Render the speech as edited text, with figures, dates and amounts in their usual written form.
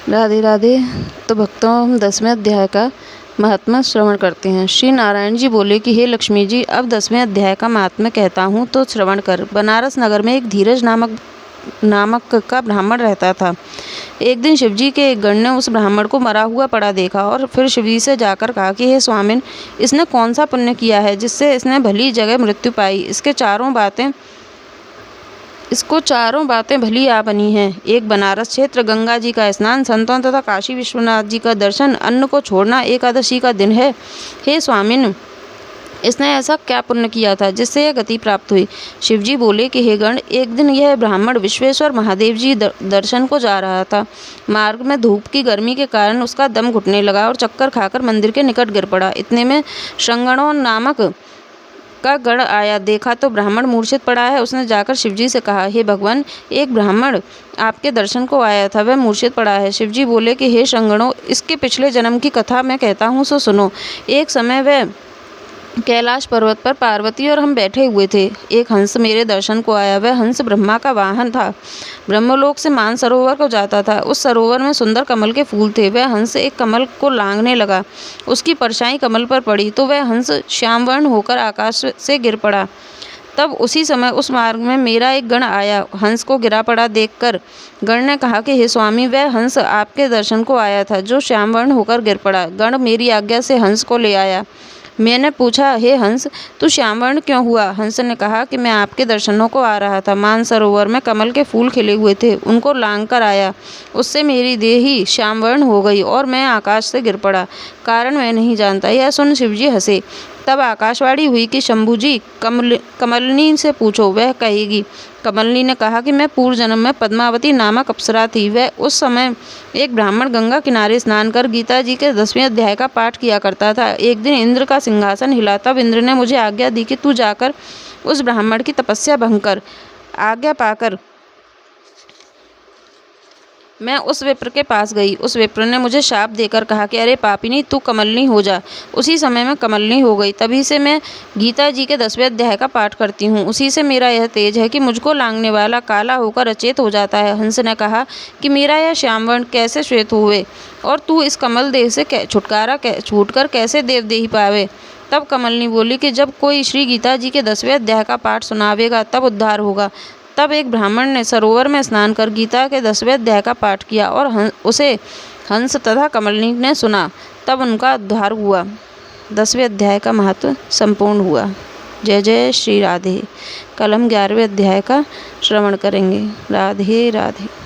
राधे राधे। तो भक्तों, हम 10वें अध्याय का महात्मा श्रवण करते हैं। श्री नारायण जी बोले कि हे लक्ष्मी जी, अब 10वें अध्याय का महात्मा कहता हूँ तो श्रवण कर। बनारस नगर में एक धीरज नामक का ब्राह्मण रहता था। एक दिन शिवजी के एक गण ने उस ब्राह्मण को मरा हुआ पड़ा देखा और फिर शिवजी से जाकर कहा कि हे स्वामिन, इसने कौन सा पुण्य किया है जिससे इसने भली जगह मृत्यु पाई। इसको चारों बातें भली आ बनी हैं। एक, बनारस क्षेत्र, गंगा जी का स्नान, संतों तथा काशी विश्वनाथ जी का दर्शन, अन्न को छोड़ना, एकादशी का दिन है। हे स्वामिन, इसने ऐसा क्या पुण्य किया था जिससे यह गति प्राप्त हुई। शिवजी बोले कि हे गण, एक दिन यह ब्राह्मण विश्वेश्वर महादेव जी दर्शन को जा रहा था। मार्ग में धूप की गर्मी के कारण उसका दम घुटने लगा और चक्कर खाकर मंदिर के निकट गिर पड़ा। इतने में श्रंगणों नामक का गण आया। देखा तो ब्राह्मण मूर्छित पड़ा है। उसने जाकर शिवजी से कहा, हे भगवान, एक ब्राह्मण आपके दर्शन को आया था, वह मूर्छित पड़ा है। शिवजी बोले कि हे श्रंगणों, इसके पिछले जन्म की कथा मैं कहता हूँ सो सुनो। एक समय वह कैलाश पर्वत पर पार्वती और हम बैठे हुए थे। एक हंस मेरे दर्शन को आया। वह हंस ब्रह्मा का वाहन था। ब्रह्मलोक से मानसरोवर को जाता था। उस सरोवर में सुंदर कमल के फूल थे। वह हंस एक कमल को लांघने लगा। उसकी परछाई कमल पर पड़ी तो वह हंस श्यामवर्ण होकर आकाश से गिर पड़ा। तब उसी समय उस मार्ग में मेरा एक गण आया। हंस को गिरा पड़ा देखकर गण ने कहा कि हे स्वामी, वह हंस आपके दर्शन को आया था जो श्यामवर्ण होकर गिर पड़ा। गण मेरी आज्ञा से हंस को ले आया। मैंने पूछा, हे हंस, तू श्यामवर्ण क्यों हुआ? हंस ने कहा कि मैं आपके दर्शनों को आ रहा था। मानसरोवर में कमल के फूल खिले हुए थे, उनको लांघ कर आया। उससे मेरी देह ही श्यामवर्ण हो गई और मैं आकाश से गिर पड़ा। कारण मैं नहीं जानता। यह सुन शिवजी हंसे। तब आकाशवाणी हुई कि शंभू जी, कमलिनी से पूछो, वह कहेगी। कमलिनी ने कहा कि मैं पूर्व जन्म में पद्मावती नामक अप्सरा थी। वह उस समय एक ब्राह्मण गंगा किनारे स्नान कर गीता जी के 10वें अध्याय का पाठ किया करता था। एक दिन इंद्र का सिंहासन हिला। तब इंद्र ने मुझे आज्ञा दी कि तू जाकर उस ब्राह्मण की तपस्या भंग कर। आज्ञा पाकर मैं उस विप्र के पास गई। उस विप्र ने मुझे शाप देकर कहा कि अरे पापिनी, तू कमलिनी हो जा। उसी समय मैं कमलिनी हो गई। तभी से मैं गीता जी के 10वें अध्याय का पाठ करती हूँ। उसी से मेरा यह तेज है कि मुझको लांघने वाला काला होकर अचेत हो जाता है। हंस ने कहा कि मेरा यह श्यामवर्ण कैसे श्वेत हुए और तू इस कमल देह से छूटकर कैसे देवदेही पावे। तब कमलिनी बोली कि जब कोई श्री गीता जी के 10वें अध्याय का पाठ सुनावेगा तब उद्धार होगा। तब एक ब्राह्मण ने सरोवर में स्नान कर गीता के 10वें अध्याय का पाठ किया और उसे हंस तथा कमलिनी ने सुना। तब उनका उद्धार हुआ। 10वें अध्याय का महत्व संपूर्ण हुआ। जय जय श्री राधे। कल हम 11वें अध्याय का श्रवण करेंगे। राधे राधे।